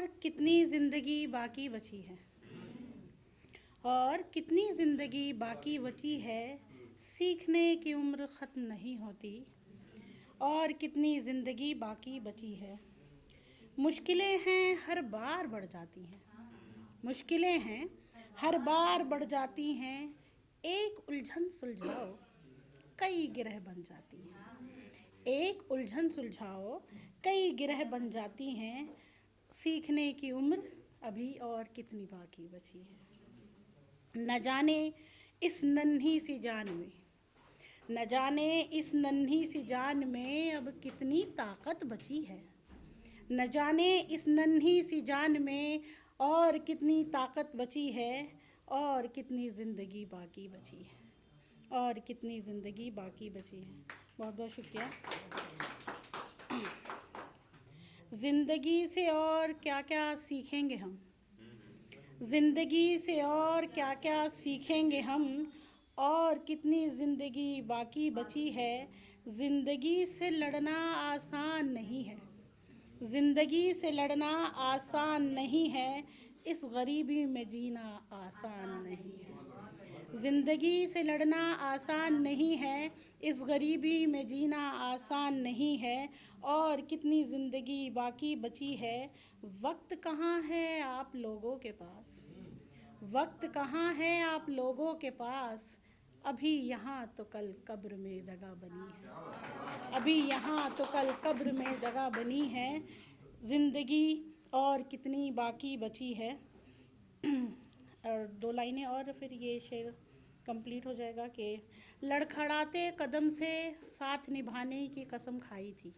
और कितनी ज़िंदगी बाकी बची है, और कितनी ज़िंदगी बाकी बची है, सीखने की उम्र ख़त्म नहीं होती, और कितनी ज़िंदगी बाकी बची है। मुश्किलें हैं हर बार बढ़ जाती हैं, मुश्किलें हैं हर बार बढ़ जाती हैं, एक उलझन सुलझाओ कई गिरह बन जाती हैं। एक उलझन सुलझाओ कई गिरह बन जाती हैं, सीखने की उम्र अभी और कितनी बाकी बची है। न जाने इस नन्ही सी जान में, न जाने इस नन्ही सी जान में अब कितनी ताकत बची है। न जाने इस नन्ही सी जान में और कितनी ताकत बची है, और कितनी ज़िंदगी बाकी बची है, और कितनी ज़िंदगी बाकी बची है। बहुत बहुत शुक्रिया। ज़िंदगी से और क्या क्या सीखेंगे हम, ज़िंदगी से और क्या क्या सीखेंगे हम, और कितनी ज़िंदगी बाकी बची है। ज़िंदगी से लड़ना आसान नहीं है, ज़िंदगी से लड़ना आसान नहीं है, इस गरीबी में जीना आसान नहीं है। ज़िंदगी से लड़ना आसान नहीं है, इस गरीबी में जीना आसान नहीं है, और कितनी ज़िंदगी बाकी बची है। वक्त कहाँ है आप लोगों के पास, वक्त कहाँ है आप लोगों के पास, अभी यहाँ तो कल कब्र में जगह बनी है, अभी यहाँ तो कल कब्र में जगह बनी है। ज़िंदगी और कितनी बाकी बची है। और 2 लाइनें और फिर ये शेर कंप्लीट हो जाएगा कि लड़खड़ाते कदम से साथ निभाने की कसम खाई थी,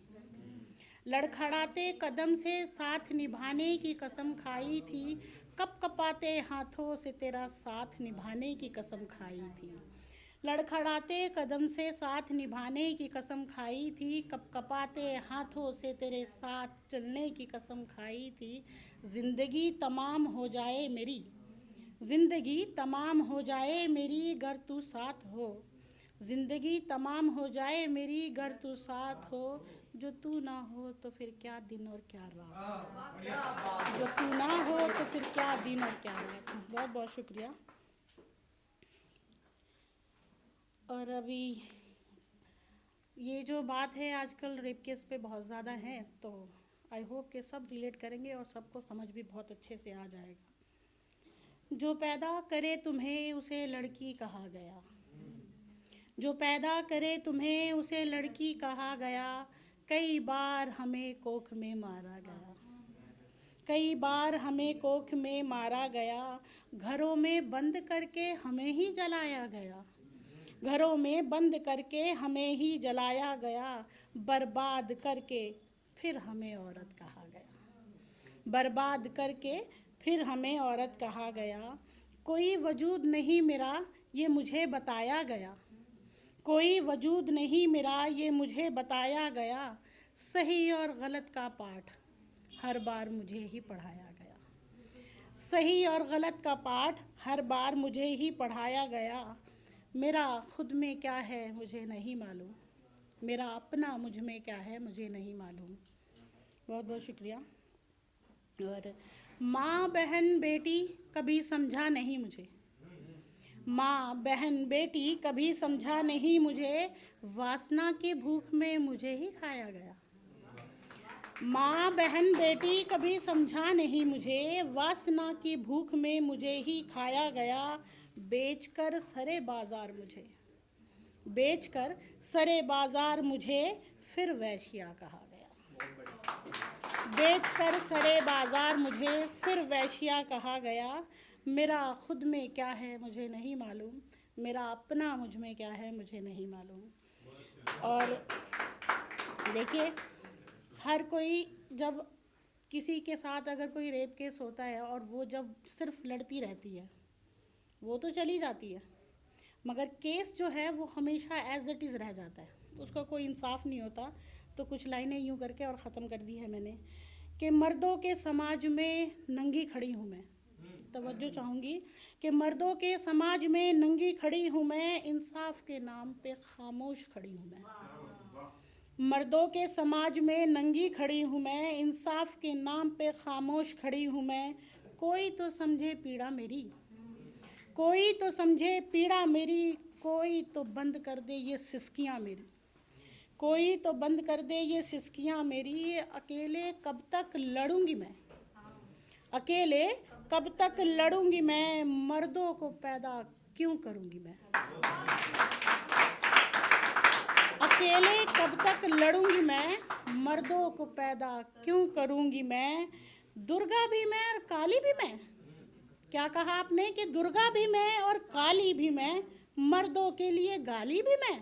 लड़खड़ाते कदम से साथ निभाने की कसम खाई थी, कप कपाते हाथों से तेरा साथ निभाने की कसम खाई थी। लड़खड़ाते कदम से साथ निभाने की कसम खाई थी, कप कपाते हाथों से तेरे साथ चलने की कसम खाई थी। ज़िंदगी तमाम हो जाए मेरी, ज़िंदगी तमाम हो जाए मेरी गर तू साथ हो, ज़िंदगी तमाम हो जाए मेरी गर तू साथ हो, जो तू ना हो तो फिर क्या दिन और क्या रात, जो तू ना हो तो फिर क्या दिन और क्या रात। बहुत बहुत शुक्रिया। और अभी ये जो बात है आजकल रेप केस पे बहुत ज़्यादा है, तो आई होप कि सब रिलेट करेंगे और सबको समझ भी बहुत अच्छे से आ जाएगा। जो पैदा करे तुम्हें उसे लड़की कहा गया, जो पैदा करे तुम्हें उसे लड़की कहा गया, कई बार हमें कोख में मारा गया, कई बार हमें कोख में मारा गया, घरों में बंद करके हमें ही जलाया गया, घरों में बंद करके हमें ही जलाया गया, बर्बाद करके फिर हमें औरत कहा गया, बर्बाद करके फिर हमें औरत कहा गया। कोई वजूद नहीं मेरा ये मुझे बताया गया, कोई वजूद नहीं मेरा ये मुझे बताया गया, सही और गलत का पाठ हर बार मुझे ही पढ़ाया गया, सही और गलत का पाठ हर बार मुझे ही पढ़ाया गया। मेरा खुद में क्या है मुझे नहीं मालूम, मेरा अपना मुझ में क्या है मुझे नहीं मालूम। बहुत बहुत शुक्रिया। और माँ बहन बेटी कभी समझा नहीं मुझे, माँ बहन बेटी कभी समझा नहीं मुझे, वासना की भूख में मुझे ही खाया गया, माँ बहन बेटी कभी समझा नहीं मुझे, वासना की भूख में मुझे ही खाया गया। बेचकर सरे बाज़ार मुझे, बेचकर सरे बाज़ार मुझे फिर वैश्या कहा गया, बेचकर सरे बाज़ार मुझे फिर वैश्या कहा गया। मेरा खुद में क्या है मुझे नहीं मालूम, मेरा अपना मुझ में क्या है मुझे नहीं मालूम। और देखिए, हर कोई जब किसी के साथ अगर कोई रेप केस होता है और वो जब सिर्फ लड़ती रहती है, वो तो चली जाती है, मगर केस जो है वो हमेशा एज इट इज़ रह जाता है, उसका कोई इंसाफ नहीं होता। तो कुछ लाइनें यूँ करके और ख़त्म कर दी है मैंने कि मर्दों के समाज में नंगी खड़ी हूँ मैं, तवज्जो चाहूँगी कि मर्दों के समाज में नंगी खड़ी हूँ मैं, इंसाफ के नाम पे खामोश खड़ी हूँ मैं, मर्दों के समाज में नंगी खड़ी हूँ मैं, इंसाफ के नाम पे खामोश खड़ी हूँ मैं। कोई तो समझे पीड़ा मेरी, कोई तो समझे पीड़ा मेरी, कोई तो बंद कर दे ये सिसकियाँ मेरी, कोई तो बंद कर दे ये सिसकियाँ मेरी। अकेले कब तक लड़ूंगी मैं, अकेले कब तक लड़ूंगी मैं, मर्दों को पैदा क्यों करूंगी मैं। अकेले कब तक लड़ूंगी मैं, मर्दों को पैदा क्यों करूंगी मैं। दुर्गा भी मैं और काली भी मैं, क्या कहा आपने कि दुर्गा भी मैं और काली भी मैं, मर्दों के लिए गाली भी मैं।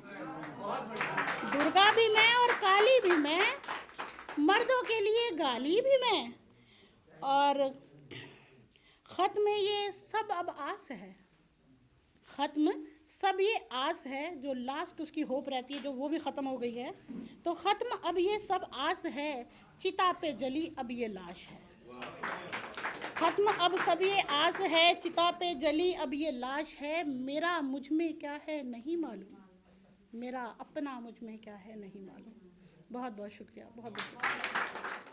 दुर्गा भी मैं और काली भी मैं, मर्दों के लिए गाली भी मैं। और ख़त्म ये सब अब आस है, ख़त्म सब ये आस है, जो लास्ट उसकी होप रहती है जो वो भी ख़त्म हो गई है। तो ख़त्म अब ये सब आस है, चिता पे जली अब ये लाश है। ख़त्म अब सब ये आस है, चिता पे जली अब ये लाश है। मेरा मुझ में क्या है नहीं मालूम, मेरा अपना मुझ में क्या है नहीं मालूम। बहुत बहुत शुक्रिया, बहुत बहुत शुक्रिया।